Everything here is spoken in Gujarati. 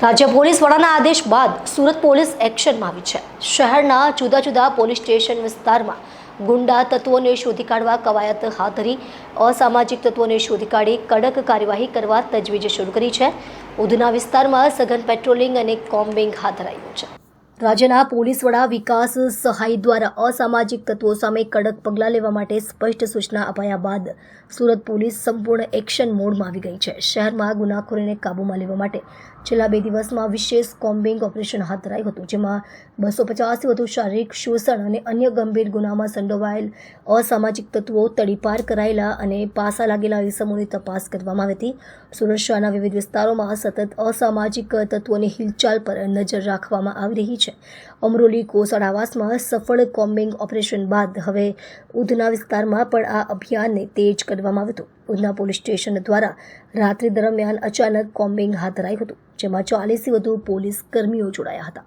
રાજ્ય પોલીસ વડાના આદેશ બાદ સુરત પોલીસ એક્શનમાં આવી છે। શહેરના જુદા જુદા પોલીસ સ્ટેશન વિસ્તારમાં ગુંડા તત્વોને શોધી કાઢવા કવાયત હાથ ધરી અસામાજિક તત્વોને શોધી કાઢી કડક કાર્યવાહી કરવા તજવીજ શરૂ કરી છે। ઉધના વિસ્તારમાં સઘન પેટ્રોલિંગ અને કોમ્બિંગ હાથ ધરાયું છે। રાજ્યના પોલીસ વડા વિકાસ સહાય દ્વારા અસામાજિક તત્વો સામે કડક પગલાં લેવા માટે સ્પષ્ટ સૂચના અપાયા બાદ સુરત પોલીસ સંપૂર્ણ એક્શન મોડમાં આવી ગઈ છે। શહેરમાં ગુનાખોરીને કાબૂમાં લેવા માટે છેલ્લા 2 દિવસમાં વિશેષ કોમ્બિંગ ઓપરેશન હાથ ધરાયું હતું, જેમાં 250થી વધુ શારીરિક શોષણ અને અન્ય ગંભીર ગુનામાં સંડોવાયેલ અસામાજિક તત્વો તડીપાર કરાયેલા અને પાસા લાગેલા ઇસમોની તપાસ કરવામાં આવી હતી। સુરત શહેરના વિવિધ વિસ્તારોમાં સતત અસામાજિક તત્વોની હિલચાલ પર નજર રાખવામાં આવી રહી છે। અમરોલી કોસાડ આવાસમાં સફળ કોમ્બિંગ ઓપરેશન બાદ હવે ઉધના વિસ્તારમાં પણ આ અભિયાનને તેજ કરવામાં આવ્યું હતું। ઉધના પોલીસ સ્ટેશન દ્વારા રાત્રિ દરમિયાન અચાનક કોમ્બિંગ હાથ ધરાયું હતું, જેમાં 40થી વધુ પોલીસ કર્મીઓ જોડાયા હતા।